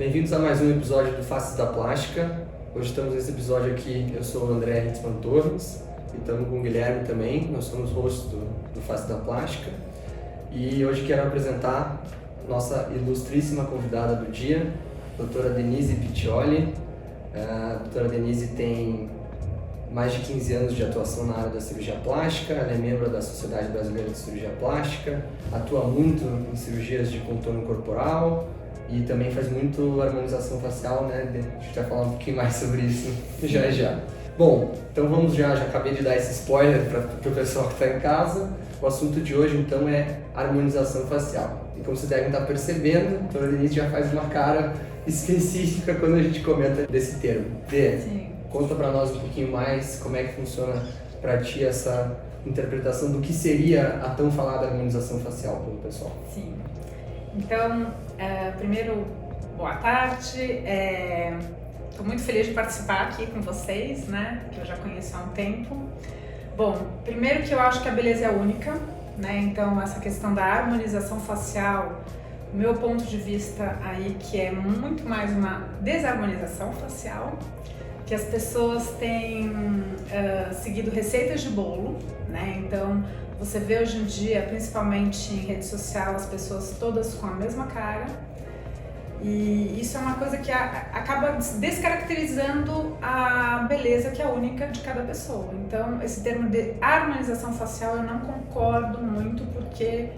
Bem-vindos a mais um episódio do Faces da Plástica. Hoje estamos nesse episódio aqui, eu sou o André Hitzman Torres e estamos com o Guilherme também, nós somos hosts do Faces da Plástica. E hoje quero apresentar nossa ilustríssima convidada do dia, a doutora Denise Piccioli. A doutora Denise tem mais de 15 anos de atuação na área da cirurgia plástica, ela é membro da Sociedade Brasileira de Cirurgia Plástica, atua muito em cirurgias de contorno corporal e também faz muito harmonização facial, né? A gente vai falar um pouquinho mais sobre isso já. Bom, então vamos já acabei de dar esse spoiler para o pessoal que está em casa. O assunto de hoje então é harmonização facial. E como vocês devem estar percebendo, a doutora Denise já faz uma cara específica quando a gente comenta desse termo. Sim. Conta para nós um pouquinho mais como é que funciona para ti essa interpretação do que seria a tão falada harmonização facial pelo pessoal. Sim. Então, primeiro, boa tarde. Estou muito feliz de participar aqui com vocês, né? Que eu já conheço há um tempo. Bom, primeiro que eu acho que a beleza é única, né? Então, essa questão da harmonização facial, o meu ponto de vista aí que é muito mais uma desarmonização facial, que as pessoas têm seguido receitas de bolo, né? Então, você vê hoje em dia, principalmente em rede social, as pessoas todas com a mesma cara. E isso é uma coisa que acaba descaracterizando a beleza que é única de cada pessoa. Então, esse termo de harmonização facial eu não concordo muito, porque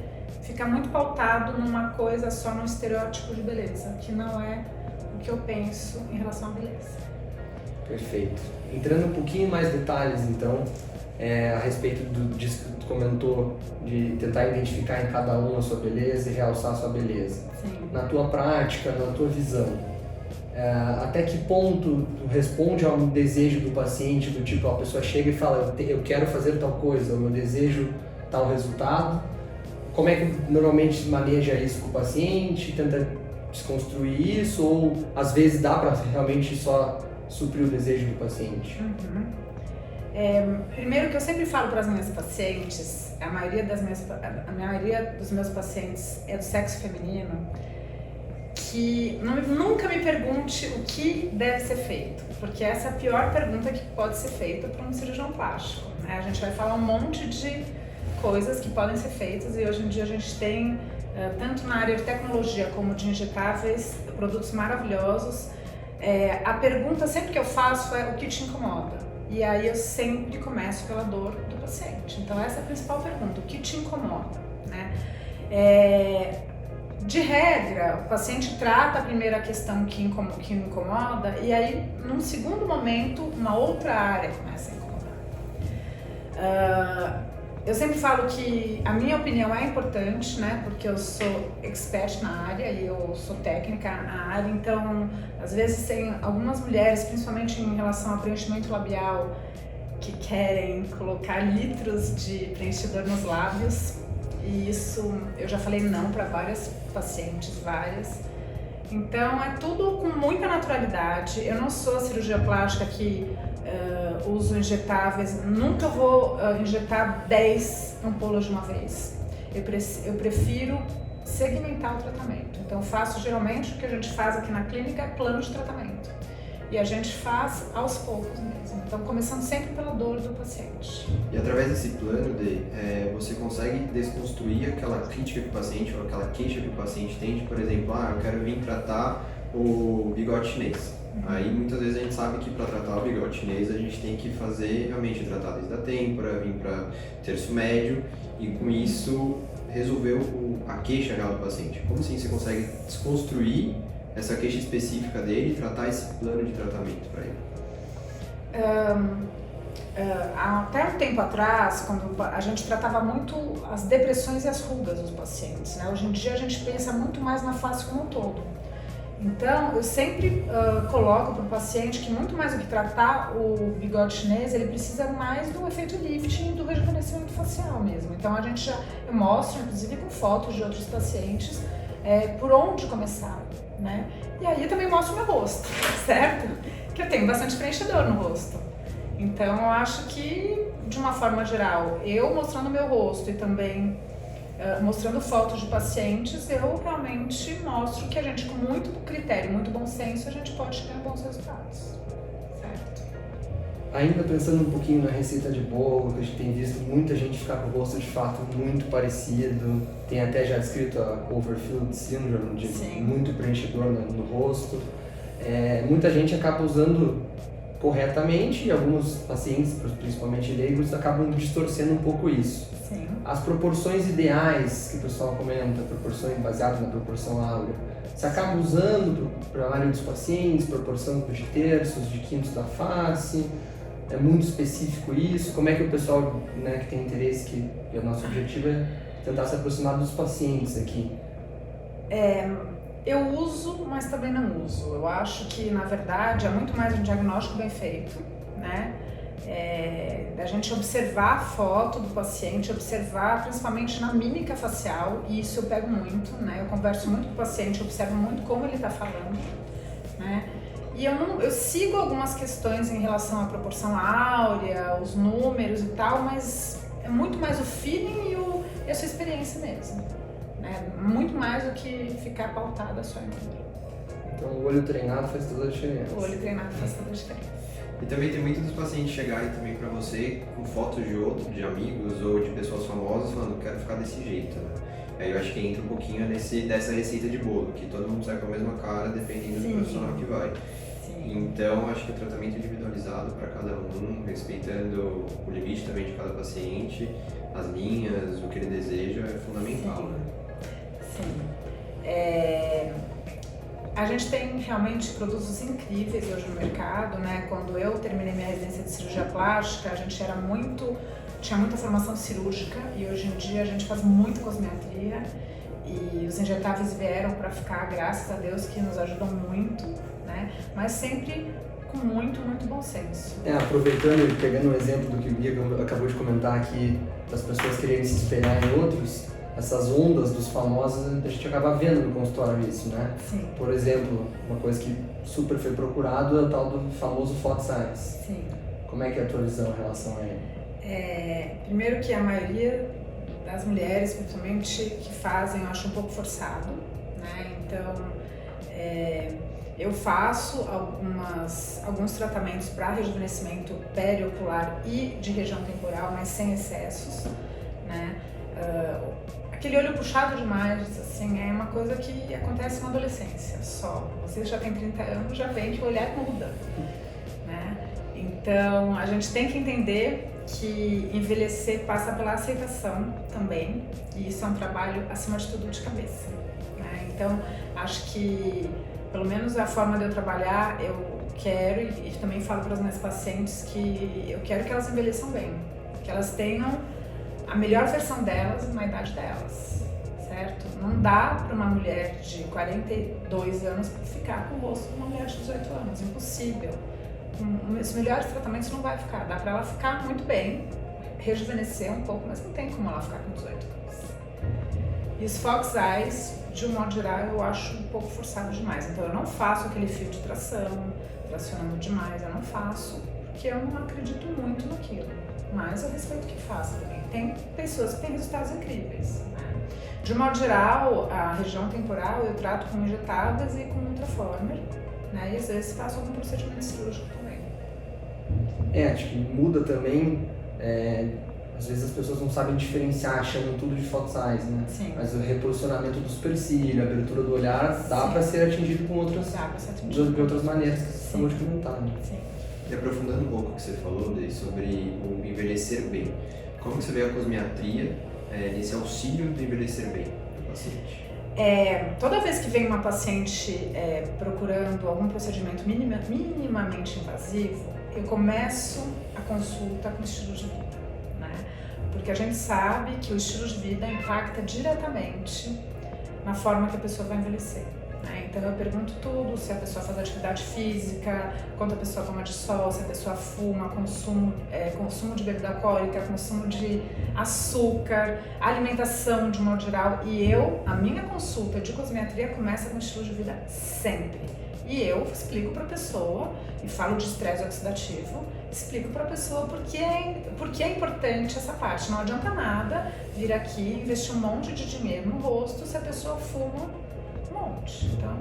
fica muito pautado numa coisa só, num estereótipo de beleza, que não é o que eu penso em relação à beleza. Perfeito. Entrando um pouquinho mais detalhes, então, a respeito disso que tu comentou, de tentar identificar em cada um a sua beleza e realçar a sua beleza. Sim. Na tua prática, na tua visão, até que ponto tu responde a um desejo do paciente, do tipo, a pessoa chega e fala, eu quero fazer tal coisa, eu desejo tal resultado. Como é que normalmente se maneja isso com o paciente? Tenta desconstruir isso ou às vezes dá para realmente só suprir o desejo do paciente? Uhum. Primeiro que eu sempre falo para as minhas pacientes, a maioria dos meus pacientes é do sexo feminino, que nunca me pergunte o que deve ser feito, porque essa é a pior pergunta que pode ser feita para um cirurgião plástico, né? A gente vai falar um monte de coisas que podem ser feitas e hoje em dia a gente tem, tanto na área de tecnologia como de injetáveis, produtos maravilhosos. A pergunta sempre que eu faço é o que te incomoda? E aí eu sempre começo pela dor do paciente. Então essa é a principal pergunta, o que te incomoda, né? De regra, o paciente trata a primeira questão que incomoda e aí num segundo momento uma outra área começa a incomodar. Eu sempre falo que a minha opinião é importante, né? Porque eu sou expert na área e eu sou técnica na área, então às vezes tem algumas mulheres, principalmente em relação ao preenchimento labial, que querem colocar litros de preenchidor nos lábios, e isso eu já falei não para várias pacientes, Então é tudo com muita naturalidade. Eu não sou a cirurgia plástica que uso injetáveis, nunca vou injetar 10 ampolas de uma vez. Eu prefiro segmentar o tratamento. Então faço geralmente o que a gente faz aqui na clínica é plano de tratamento. E a gente faz aos poucos mesmo. Então começando sempre pela dor do paciente. E através desse plano, você consegue desconstruir aquela crítica que o paciente ou aquela queixa que o paciente tem de, por exemplo, eu quero vir tratar o bigode chinês. Aí muitas vezes a gente sabe que para tratar o bigode chinês a gente tem que fazer realmente tratar desde a têmpora, vir para terço médio e com isso resolver a queixa real do paciente. Como assim você consegue desconstruir essa queixa específica dele e tratar esse plano de tratamento para ele? Até um tempo atrás, quando a gente tratava muito as depressões e as rugas dos pacientes, né? Hoje em dia a gente pensa muito mais na face como um todo. Então, eu sempre coloco para o paciente que muito mais do que tratar o bigode chinês, ele precisa mais do efeito lifting e do rejuvenescimento facial mesmo. Então, eu mostro, inclusive com fotos de outros pacientes, por onde começar, né? E aí eu também mostro o meu rosto, certo? Que eu tenho bastante preenchedor no rosto. Então, eu acho que, de uma forma geral, eu mostrando o meu rosto e também mostrando fotos de pacientes, eu realmente mostro que a gente, com muito critério, muito bom senso, a gente pode chegar a bons resultados, certo? Ainda pensando um pouquinho na receita de bolo, que a gente tem visto muita gente ficar com o rosto de fato muito parecido, tem até já descrito a Overfilled Syndrome, de muito preenchedor no rosto. Muita gente acaba usando corretamente e alguns pacientes, principalmente leigos, acabam distorcendo um pouco isso. Sim. As proporções ideais que o pessoal comenta, proporções baseadas na proporção áurea, você acaba usando para a maioria dos pacientes, proporção de terços, de quintos da face, é muito específico isso. Como é que o pessoal, né, que tem interesse, que o nosso objetivo é tentar se aproximar dos pacientes aqui? Eu uso, mas também não uso. Eu acho que, na verdade, é muito mais um diagnóstico bem feito, né? Da gente observar a foto do paciente, observar principalmente na mímica facial, e isso eu pego muito, né? Eu converso muito com o paciente, observo muito como ele está falando, né? E eu sigo algumas questões em relação à proporção áurea, os números e tal, mas é muito mais o feeling e a sua experiência mesmo. Muito mais do que ficar pautada só em número. Então o olho treinado faz toda a diferença. O olho treinado faz toda a diferença. E também tem muitos dos pacientes chegarem também para você com fotos de amigos ou de pessoas famosas falando, quero ficar desse jeito, né? Aí eu acho que entra um pouquinho dessa receita de bolo, que todo mundo sai com a mesma cara dependendo do profissional que vai. Sim. Então acho que o tratamento individualizado para cada um, respeitando o limite também de cada paciente, as linhas, o que ele deseja, é fundamental, né? Sim. A gente tem realmente produtos incríveis hoje no mercado, né? Quando eu terminei minha residência de cirurgia plástica, a gente tinha muita formação cirúrgica, e hoje em dia a gente faz muita cosmetria, e os injetáveis vieram para ficar, graças a Deus, que nos ajudam muito, né? Mas sempre com muito, muito bom senso. Aproveitando e pegando um exemplo do que o Gui acabou de comentar aqui, das pessoas quererem se espelhar em outros, essas ondas dos famosos, a gente acaba vendo no consultório isso, né? Sim. Por exemplo, uma coisa que super foi procurado é o tal do famoso Fox Eyes. Sim. Como é que é a tua visão em relação a ele? Primeiro que a maioria das mulheres, principalmente, que fazem, eu acho um pouco forçado, né? Então, eu faço alguns tratamentos para rejuvenescimento periocular e de região temporal, mas sem excessos, né? Aquele olho puxado demais, assim, é uma coisa que acontece na adolescência só. Você já tem 30 anos, já vem que o olhar muda, né? Então, a gente tem que entender que envelhecer passa pela aceitação também, e isso é um trabalho, acima de tudo, de cabeça, né? Então, acho que, pelo menos a forma de eu trabalhar, eu quero, e também falo para as minhas pacientes, que eu quero que elas envelheçam bem, que elas tenham a melhor versão delas na idade delas, certo? Não dá para uma mulher de 42 anos ficar com o rosto de uma mulher de 18 anos, impossível. Com os melhores tratamentos não vai ficar, dá para ela ficar muito bem, rejuvenescer um pouco, mas não tem como ela ficar com 18 anos. E os Fox Eyes, de um modo geral, eu acho um pouco forçado demais, então eu não faço aquele fio de tracionando demais, eu não faço, porque eu não acredito muito naquilo, mas eu respeito quem faça também. Tem pessoas que têm resultados incríveis, né? De um modo geral, a região temporal eu trato com injetáveis e com Ultraformer, né? E às vezes faço algum procedimento cirúrgico também. Acho que muda também, às vezes as pessoas não sabem diferenciar, chamam tudo de Fox Eyes, né? Sim. Mas o reposicionamento do supercílio, a abertura do olhar, dá para ser atingido com outras maneiras que você acabou de comentar, né? Sim. E aprofundando um pouco o que você falou sobre o envelhecer bem, como você vê a cosmetria nesse auxílio do envelhecer bem do paciente? Toda vez que vem uma paciente procurando algum procedimento minimamente invasivo, eu começo a consulta com o estilo de vida, né? Porque a gente sabe que o estilo de vida impacta diretamente na forma que a pessoa vai envelhecer, né? Então eu pergunto tudo, se a pessoa faz atividade física, quanto a pessoa toma de sol, se a pessoa fuma, consumo de bebida alcoólica, consumo de açúcar, alimentação de modo geral. E a minha consulta de cosmiatria começa com estilo de vida sempre. E eu explico para a pessoa, e falo de estresse oxidativo, explico para a pessoa por que é importante essa parte. Não adianta nada vir aqui, investir um monte de dinheiro no rosto se a pessoa fuma um monte. Então,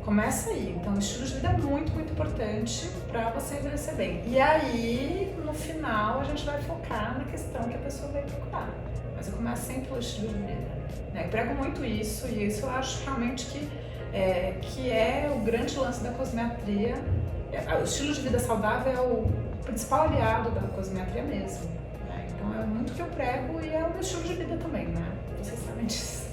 começa aí. Então, o estilo de vida é muito, muito importante para você envelhecer bem. E aí, no final, a gente vai focar na questão que a pessoa vai procurar. Mas eu começo sempre pelo estilo de vida. Né? Eu prego muito isso, e isso eu acho realmente que é o grande lance da cosmiatria. O estilo de vida saudável é o principal aliado da cosmiatria mesmo, né? Então é muito que eu prego e é o meu estilo de vida também, né? Vocês sabem disso.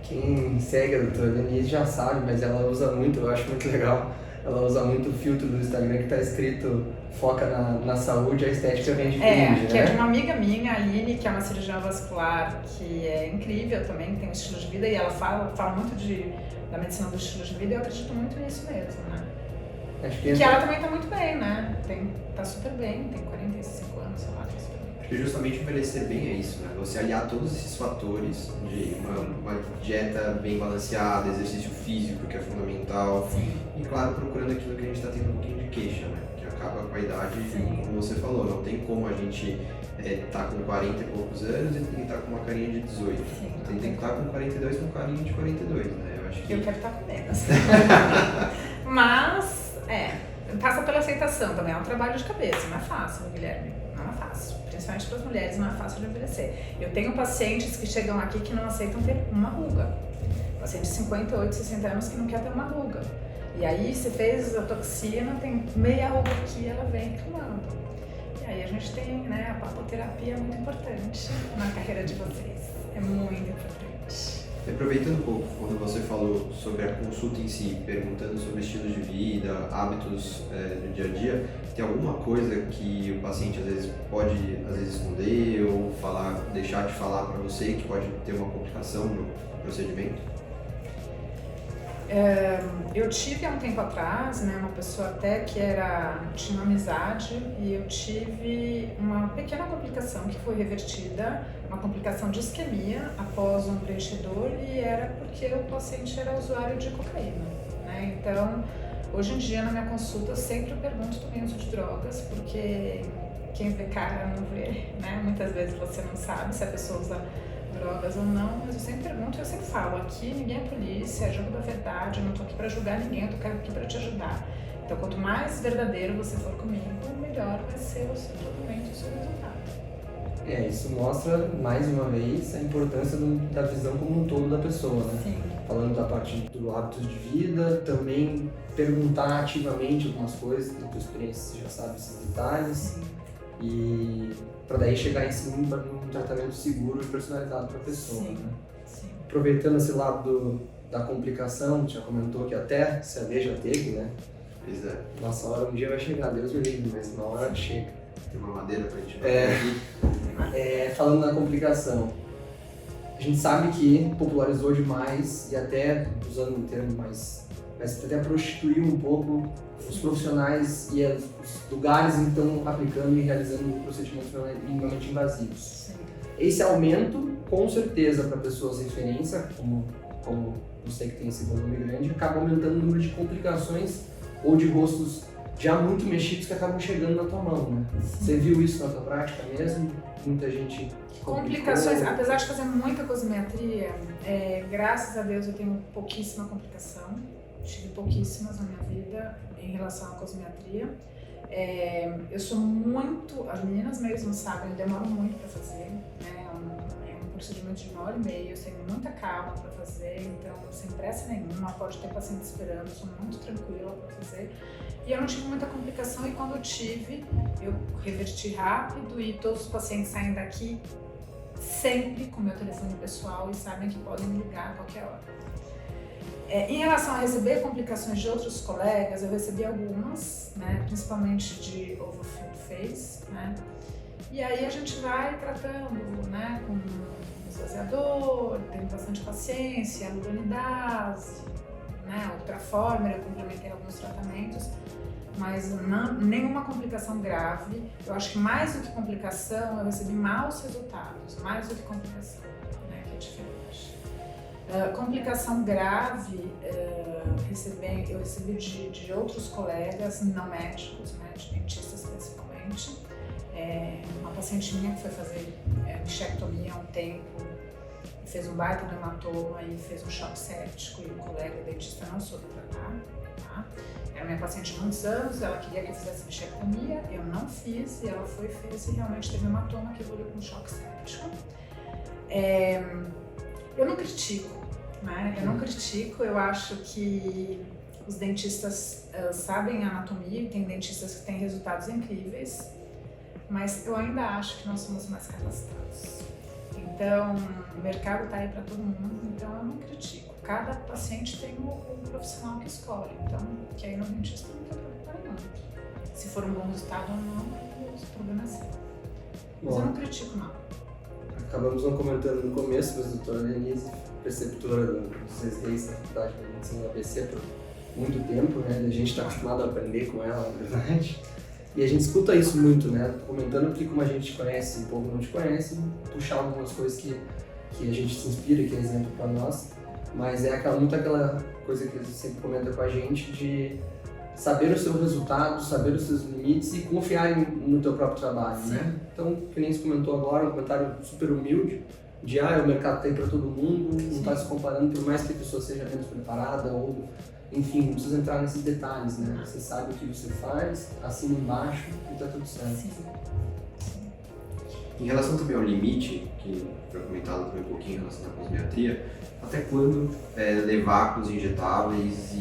Quem segue a doutora Denise já sabe, mas ela usa muito, eu acho muito legal, ela usa muito o filtro do Instagram que está escrito foca na saúde, a estética vem de brinde, que é de uma amiga minha, a Aline, que é uma cirurgiã vascular, que é incrível também, tem um estilo de vida, e ela fala muito da medicina do estilo de vida, e eu acredito muito nisso mesmo, né? Acho que ela também tá muito bem, né? Tá super bem, tem 45 anos, sei lá, tá super bem. Acho que justamente envelhecer bem é isso, né? Você aliar todos esses fatores de uma dieta bem balanceada, exercício físico, que é fundamental. Sim. E claro, procurando aquilo que a gente está tendo um pouquinho de queixa, né? Que acaba com a idade, Sim. como você falou, não tem como a gente tá com 40 e poucos anos e tem que estar com uma carinha de 18. Sim, tem que estar com 42 com carinha de 42, né? Eu acho que... Eu quero estar com menos. Mas, passa pela aceitação também, é um trabalho de cabeça, não é fácil, Guilherme, não é fácil. Principalmente para as mulheres, não é fácil de envelhecer. Eu tenho pacientes que chegam aqui que não aceitam ter uma ruga. Paciente de 58, 60 anos que não quer ter uma ruga. E aí, você fez a toxina, tem meia ruga aqui, ela vem reclamando. E aí a gente tem, né, a papoterapia é muito importante na carreira de vocês. É muito importante. Aproveitando um pouco, quando você falou sobre a consulta em si, perguntando sobre estilo de vida, hábitos do dia a dia, tem alguma coisa que o paciente às vezes pode esconder ou deixar de falar para você que pode ter uma complicação no procedimento? Eu tive há um tempo atrás, né, uma pessoa até que tinha uma amizade, e eu tive uma pequena complicação que foi revertida, uma complicação de isquemia após um preenchedor, e era porque o paciente era usuário de cocaína, né? Então, hoje em dia na minha consulta eu sempre pergunto também uso de drogas, porque quem vê cara não vê, né? Muitas vezes você não sabe se a pessoa usa drogas ou não, mas eu sempre pergunto e eu sempre falo, aqui ninguém é polícia, é jogo da verdade, eu não tô aqui pra julgar ninguém, eu tô aqui pra te ajudar. Então, quanto mais verdadeiro você for comigo, melhor vai ser o seu tratamento e o seu resultado. Isso mostra, mais uma vez, a importância da visão como um todo da pessoa, né? Sim. Falando da parte do hábitos de vida, também perguntar ativamente algumas coisas, da tua experiência, você já sabe esses detalhes. Sim. E para daí chegar em cima num tratamento seguro e personalizado para a pessoa, Sim. né? Sim. Aproveitando esse lado da complicação, já comentou que até se a Lê já teve, né? Pois é. Nossa hora um dia vai chegar, Deus me livre, mas uma hora chega. Tem uma madeira pra gente bater aqui. Falando na complicação, a gente sabe que popularizou demais e até, usando um termo mais até prostituiu um pouco os profissionais e os lugares então aplicando e realizando procedimentos minimamente invasivos. Sim. Esse aumento, com certeza, para pessoas sem referência, como você que tem esse volume grande, acaba aumentando o número de complicações ou de rostos já muito mexidos que acabam chegando na tua mão, né? Você viu isso na tua prática mesmo? Muita gente que complicações, apesar de fazer muita cosmiatria, graças a Deus eu tenho pouquíssima complicação. Tive pouquíssimas na minha vida em relação à cosmiatria. Eu sou muito, as meninas mesmo sabem, eu demoro muito para fazer, né? É um procedimento de 1h30, eu tenho muita calma para fazer, então sem pressa nenhuma, pode ter paciente esperando, eu sou muito tranquila para fazer. E eu não tive muita complicação, e quando eu tive, eu reverti rápido, e todos os pacientes saem daqui sempre com meu telefone pessoal e sabem que podem me ligar a qualquer hora. Em relação a receber complicações de outros colegas, eu recebi algumas, né, principalmente de overfilled face, né, e aí a gente vai tratando, né, com esvaziador, tem bastante paciência, hyaluronidase, né, o Traformer, eu complementei alguns tratamentos, mas nenhuma complicação grave. Eu acho que mais do que complicação, eu recebi maus resultados, mais do que complicação, né, que é diferente. Complicação grave, eu recebi de outros colegas não médicos, né, de dentistas principalmente. Uma paciente minha que foi fazer bichectomia há um tempo, fez um baita do hematoma e fez um choque séptico, e o colega dentista não soube tratar. Tá? Era minha paciente de muitos anos, ela queria que eu fizesse bichectomia, eu não fiz, e ela fez e realmente teve um hematoma que evoluiu com choque séptico. Eu não critico, né? Eu não critico, eu acho que os dentistas sabem a anatomia, e tem dentistas que têm resultados incríveis, mas eu ainda acho que nós somos mais capacitados. Então, o mercado está aí para todo mundo, então eu não critico. Cada paciente tem um profissional que escolhe, então, que aí no dentista não tem problema nenhum. Se for um bom resultado ou não, o problema é seu. Mas eu não critico, não. Acabamos não comentando no começo, mas a doutora Denise, preceptora dos residentes da Faculdade de Medicina do ABC por muito tempo, né? A gente está acostumado a aprender com ela, na verdade. E a gente escuta isso muito, né? Comentando porque como a gente te conhece, o povo não te conhece, puxar algumas coisas que a gente se inspira, que é exemplo para nós. Mas é muito aquela coisa que você sempre comenta com a gente de saber o seu resultado, saber os seus limites e confiar no teu próprio trabalho, né? Então, que nem você comentou agora, um comentário super humilde, de o mercado tem para todo mundo, não está se comparando, por mais que a pessoa seja menos preparada ou... Enfim, não precisa entrar nesses detalhes, né? Você sabe o que você faz, assina embaixo e tá tudo certo. Sim. Em relação também ao limite, que foi comentado também um pouquinho em relação à cosmetria, até quando levar com os injetáveis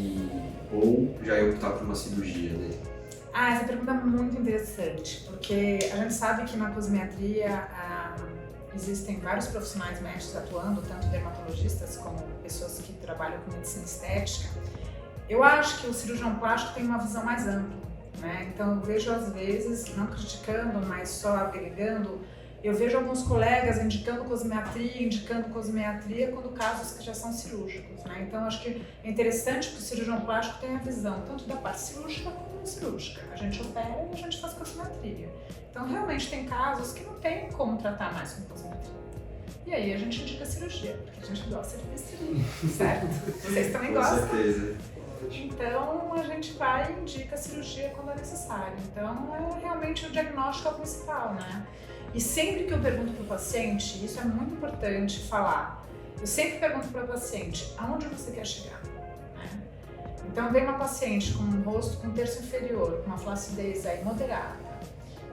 ou já optar por uma cirurgia, né? Essa pergunta é muito interessante, porque a gente sabe que na cosmetria existem vários profissionais médicos atuando, tanto dermatologistas como pessoas que trabalham com medicina estética. Eu acho que o cirurgião plástico tem uma visão mais ampla, né? Então eu vejo às vezes, não criticando, mas só agregando, eu vejo alguns colegas indicando cosmetria quando casos que já são cirúrgicos, né? Então acho que é interessante que o cirurgião plástico tenha a visão tanto da parte cirúrgica como não cirúrgica. A gente opera e a gente faz cosmetria. Então realmente tem casos que não tem como tratar mais com cosmetria. E aí a gente indica cirurgia, porque a gente gosta de ver cirurgia, certo? Vocês também gostam? Com certeza. Então a gente vai e indica cirurgia quando é necessário. Então realmente o diagnóstico é o principal, né? E sempre que eu pergunto para o paciente, isso é muito importante falar, eu sempre pergunto para o paciente, aonde você quer chegar? Né? Então vem uma paciente com um rosto com terço inferior, com uma flacidez aí moderada,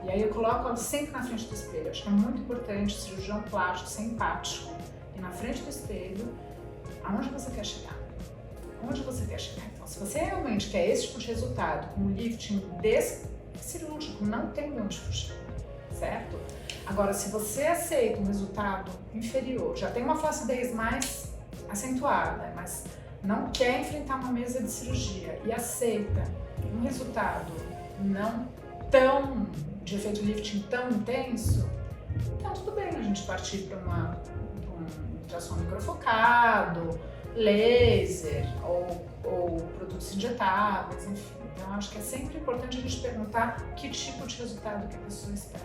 e aí eu coloco ela sempre na frente do espelho. Acho que é muito importante o cirurgião plástico ser empático e na frente do espelho, aonde você quer chegar? Onde você quer chegar? Então, se você realmente quer esse tipo de resultado com um lifting desse cirúrgico, não tem de onde fugir, certo? Agora, se você aceita um resultado inferior, já tem uma flacidez mais acentuada, mas não quer enfrentar uma mesa de cirurgia e aceita um resultado não tão de efeito lifting tão intenso, então tudo bem a gente partir para um ultrassom microfocado, laser ou produtos injetáveis, enfim. Então acho que é sempre importante a gente perguntar que tipo de resultado que a pessoa espera,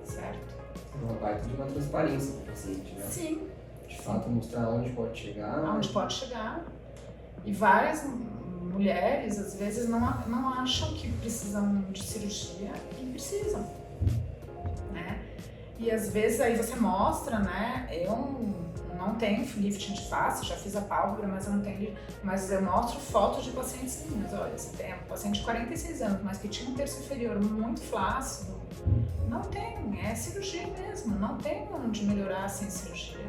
certo? Uma parte de uma transparência do paciente, né? Sim. De fato, mostrar onde pode chegar. Aonde pode chegar. E várias mulheres, às vezes, não acham que precisam de cirurgia e precisam, né? E às vezes aí você mostra, né? Eu não tenho lifting de face, já fiz a pálpebra, mas eu não tenho, mas eu mostro fotos de pacientes minhas. Olha, você tem um paciente de 46 anos, mas que tinha um terço inferior muito flácido. Não tem, é cirurgia mesmo, não tem onde melhorar sem cirurgia.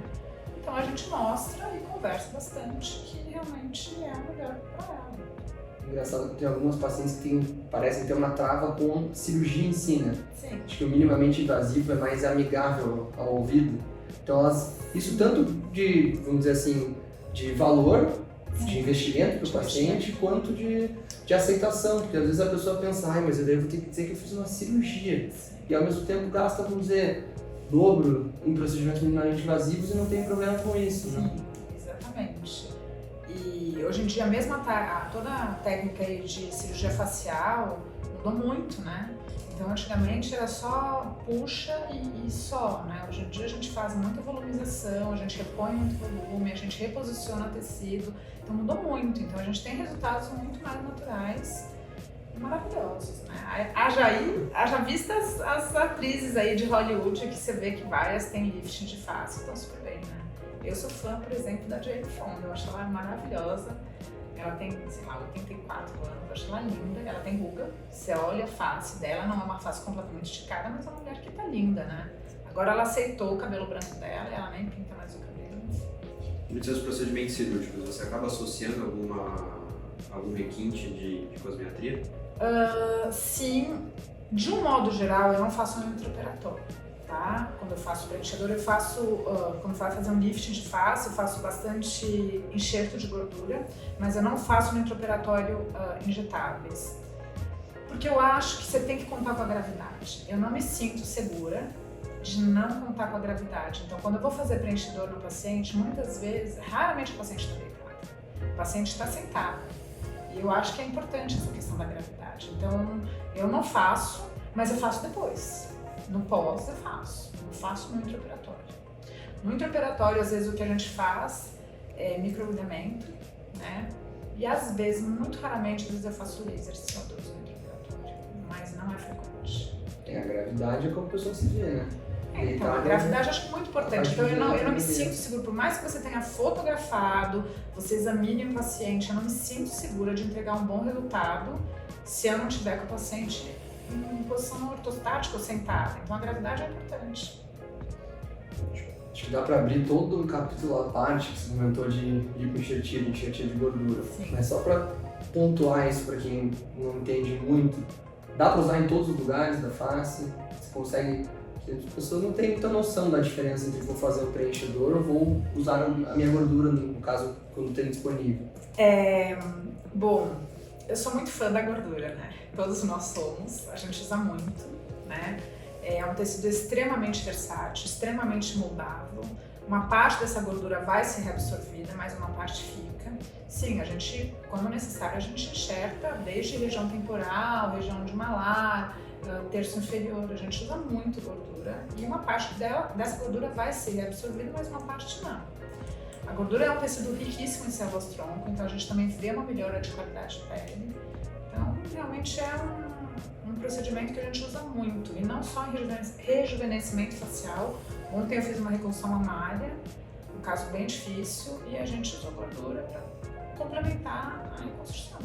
Então a gente mostra e conversa bastante que realmente é melhor para ela. Engraçado que tem algumas pacientes que parecem ter uma trava com cirurgia em si, né? Sim. Acho que o minimamente invasivo é mais amigável ao ouvido. Então, isso tanto de, vamos dizer assim, de valor, de investimento para o paciente, quanto de aceitação. Porque às vezes a pessoa pensa, mas eu devo ter que dizer que eu fiz uma cirurgia. E ao mesmo tempo gasta, vamos dizer, dobro em procedimentos minimamente invasivos e não tem problema com isso, né? Sim, exatamente. E hoje em dia mesmo toda a técnica aí de cirurgia facial mudou muito, né? Então antigamente era só puxa e só, né? Hoje em dia a gente faz muita volumização, a gente repõe muito volume, a gente reposiciona o tecido, então mudou muito. Então a gente tem resultados muito mais naturais e maravilhosos, né? Haja vista as atrizes aí de Hollywood, que você vê que várias têm lifting de face, estão super bem, né? Eu sou fã, por exemplo, da Jane Fonda, eu acho ela maravilhosa. Ela tem, sei lá, 84 anos, eu acho ela linda, ela tem ruga. Você olha a face dela, não é uma face completamente esticada, mas é uma mulher que tá linda, né? Agora ela aceitou o cabelo branco dela e ela nem pinta mais o cabelo. E nos seus procedimentos cirúrgicos, você acaba associando algum requinte de cosmetria? Sim, de um modo geral eu não faço um intraoperatório, tá? Quando eu faço preenchedor, eu faço, quando vai fazer um lifting de face, eu faço bastante enxerto de gordura, mas eu não faço no intraoperatório injetáveis. Porque eu acho que você tem que contar com a gravidade. Eu não me sinto segura de não contar com a gravidade. Então, quando eu vou fazer preenchedor no paciente, muitas vezes, raramente o paciente está deitado, o paciente está sentado. E eu acho que é importante essa questão da gravidade. Então, eu não faço, mas eu faço depois. No pós eu faço, não faço no intraoperatório. No intraoperatório, às vezes, o que a gente faz é microagulhamento, né? E às vezes, muito raramente, às vezes eu faço laser CO2 no intraoperatório, mas não é frequente. A gravidade é como a pessoa se vê, né? Então, a gravidade eu acho muito importante. Então, eu não me sinto segura, por mais que você tenha fotografado, você examine o paciente, eu não me sinto segura de entregar um bom resultado se eu não tiver com o paciente em posição ortostática ou sentada. Então, a gravidade é importante. Acho que dá para abrir todo um capítulo à parte que você comentou de lipoenxertia, de enxertia de gordura. Sim. Mas só para pontuar isso para quem não entende muito, dá para usar em todos os lugares da face, você consegue... As pessoas não têm muita noção da diferença entre vou fazer um preenchedor ou vou usar a minha gordura, no caso, quando tem disponível. Bom, eu sou muito fã da gordura, né? Todos nós somos, a gente usa muito, né? É um tecido extremamente versátil, extremamente moldável. Uma parte dessa gordura vai ser reabsorvida, mas uma parte fica. Sim, a gente, quando necessário, a gente enxerta desde região temporal, região de malar, terço inferior, a gente usa muito gordura e uma parte dessa gordura vai ser reabsorvida, mas uma parte não. A gordura é um tecido riquíssimo em células-tronco, então a gente também vê uma melhora de qualidade de pele. Então, realmente é um procedimento que a gente usa muito, e não só em rejuvenescimento facial. Ontem eu fiz uma reconstrução mamária, um caso bem difícil, e a gente usou gordura para complementar a reconstrução.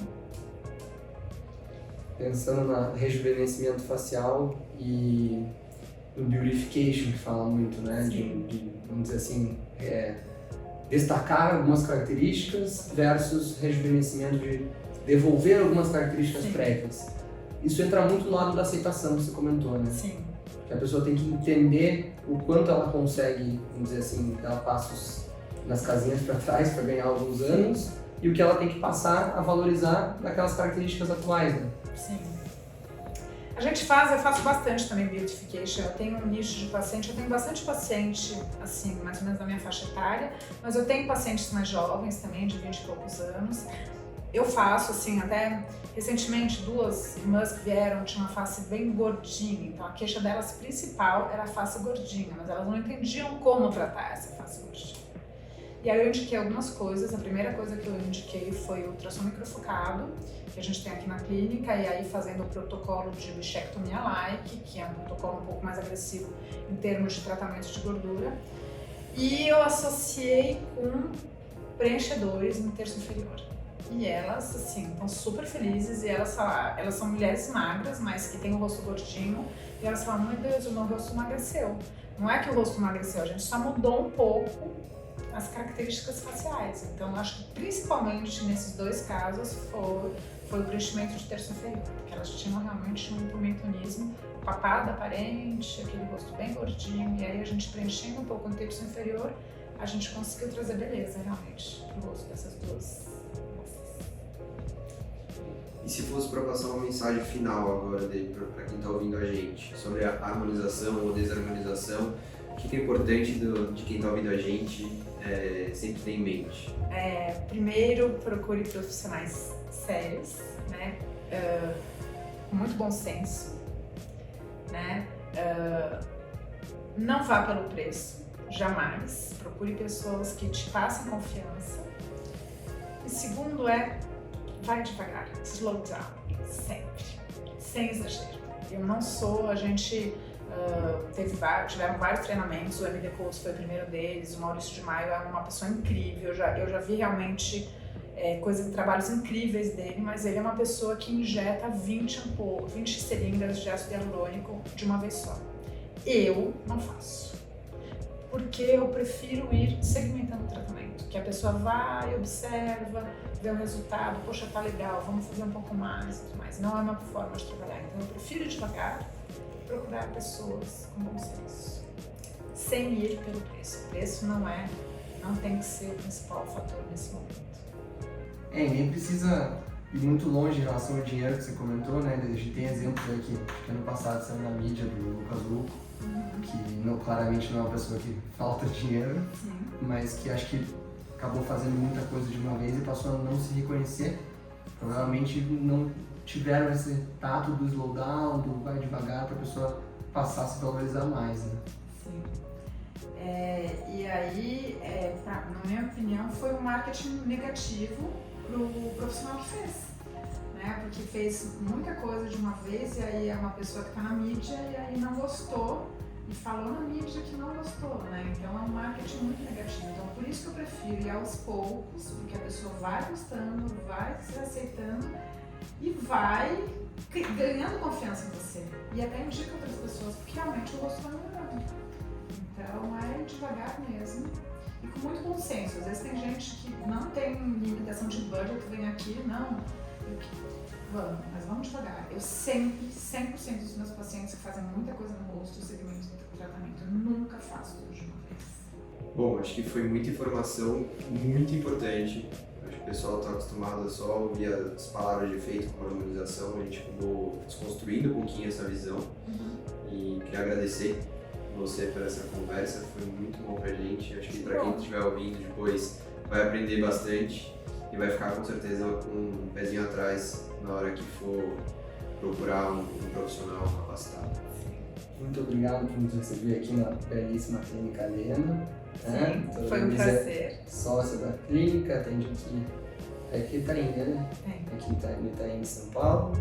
Pensando no rejuvenescimento facial e no beautification, que fala muito, né? De vamos dizer assim, destacar algumas características versus rejuvenescimento, de devolver algumas características prévias. Isso entra muito no lado da aceitação, que você comentou, né? Sim. Que a pessoa tem que entender o quanto ela consegue, vamos dizer assim, dar passos nas casinhas para trás para ganhar alguns anos, e o que ela tem que passar a valorizar naquelas características atuais, né? Sim. Eu faço bastante também beautification. Eu tenho um nicho de paciente, eu tenho bastante paciente, assim, mais ou menos da minha faixa etária, mas eu tenho pacientes mais jovens também, de 20 e poucos anos. Eu faço, assim, até recentemente, 2 irmãs que vieram tinham uma face bem gordinha, então a queixa delas principal era a face gordinha, mas elas não entendiam como tratar essa face gordinha. E aí eu indiquei algumas coisas. A primeira coisa que eu indiquei foi o ultrassom microfocado, que a gente tem aqui na clínica, e aí fazendo o protocolo de bichectomia like, que é um protocolo um pouco mais agressivo em termos de tratamento de gordura. E eu associei com preenchedores no terço inferior. E elas, assim, estão super felizes, e elas são mulheres magras, mas que têm o rosto gordinho, e elas falam, meu Deus, o meu rosto emagreceu. Não é que o rosto emagreceu, a gente só mudou um pouco as características faciais. Então, eu acho que principalmente nesses 2 casos foi o preenchimento de terço inferior, porque elas tinham realmente um hipomentonismo, papada aparente, aquele rosto bem gordinho, e aí a gente preenchendo um pouco no terço inferior, a gente conseguiu trazer beleza realmente pro rosto dessas 2 moças. E se fosse para passar uma mensagem final agora para quem está ouvindo a gente sobre a harmonização ou desarmonização O que é importante de quem está ouvindo a gente sempre ter em mente? Primeiro, procure profissionais sérios, né? Com muito bom senso, né? Não vá pelo preço, jamais. Procure pessoas que te passem confiança. E segundo vai devagar, slow down, sempre, sem exagero. Eu não sou, a gente tiveram vários treinamentos, o MD Coach foi o primeiro deles, o Maurício de Maio é uma pessoa incrível, eu já vi realmente trabalhos incríveis dele, mas ele é uma pessoa que injeta 20 seringas de ácido hialurônico de uma vez só. Eu não faço, porque eu prefiro ir segmentando o tratamento, que a pessoa vai, observa, vê o resultado, poxa, tá legal, vamos fazer um pouco mais e tudo mais. Não é uma forma de trabalhar, então eu prefiro ir devagar, procurar pessoas com bom senso, sem ir pelo preço. O preço não tem que ser o principal fator nesse momento. Ninguém precisa ir muito longe em relação ao dinheiro que você comentou, né? A gente tem exemplos aqui, acho que ano passado saiu na mídia do Lucas Luco, que claramente não é uma pessoa que falta dinheiro, mas que acho que acabou fazendo muita coisa de uma vez e passou a não se reconhecer. Provavelmente não tiveram esse tato do slowdown, do vai devagar, para a pessoa passar a se valorizar mais, né? Sim. E aí, na minha opinião, foi um marketing negativo para o profissional que fez, né? Porque fez muita coisa de uma vez e aí é uma pessoa que está na mídia e aí não gostou e falou na mídia que não gostou, né? Então é um marketing muito negativo. Então por isso que eu prefiro ir aos poucos, porque a pessoa vai gostando, vai se aceitando e vai ganhando confiança em você. E até indica outras pessoas, porque realmente o rosto vai melhorando. Então é devagar mesmo e com muito bom senso. Às vezes tem gente que não tem limitação de budget, vem aqui, mas vamos devagar. Eu sempre, 100% dos meus pacientes que fazem muita coisa no rosto, segmento do tratamento, eu nunca faço tudo de uma vez. Bom, acho que foi muita informação, muito importante. Acho que o pessoal está acostumado a só ouvir as palavras de efeito com a harmonização, a gente acabou desconstruindo um pouquinho essa visão. E queria agradecer você por essa conversa, foi muito bom pra gente. Acho que pra quem estiver ouvindo depois vai aprender bastante e vai ficar com certeza com um pezinho atrás na hora que for procurar um profissional capacitado. Muito obrigado por nos receber aqui na belíssima Clínica Helena. Sim, foi um prazer. Sócia da clínica, atende aqui em Itaim, né? Aqui em Itaim, em São Paulo.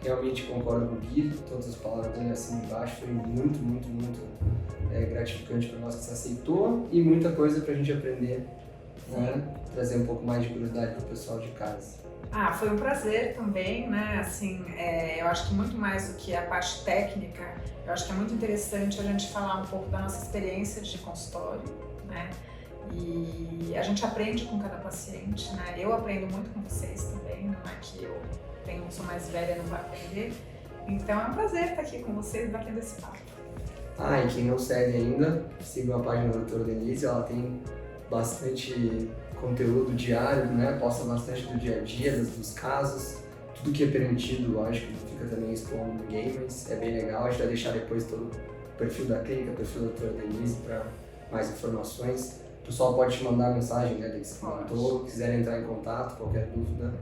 Realmente concordo com o Gui, todas as palavras dele assim embaixo, foi muito gratificante para nós que se aceitou e muita coisa para a gente aprender, né? Trazer um pouco mais de curiosidade para o pessoal de casa. Foi um prazer também, né? Assim, eu acho que muito mais do que a parte técnica, eu acho que é muito interessante a gente falar um pouco da nossa experiência de consultório, né? E a gente aprende com cada paciente, né? Eu aprendo muito com vocês também, não é que eu sou mais velha e não vai aprender. Então é um prazer estar aqui com vocês batendo esse papo. E quem não segue ainda, siga a página da doutora Denise, ela tem bastante conteúdo diário, né? Posta bastante do dia a dia, dos casos, tudo que é permitido, lógico, não fica também expondo ninguém, mas é bem legal. A gente vai deixar depois todo o perfil da clínica, o perfil da doutora Denise para mais informações. O pessoal pode te mandar mensagem, né, que você comentou, quiserem entrar em contato, qualquer dúvida,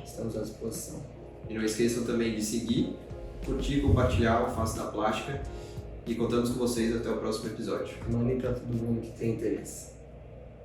estamos à disposição. E não esqueçam também de seguir, curtir, compartilhar o Face da Plástica e contamos com vocês até o próximo episódio. Mandem para todo mundo que tem interesse.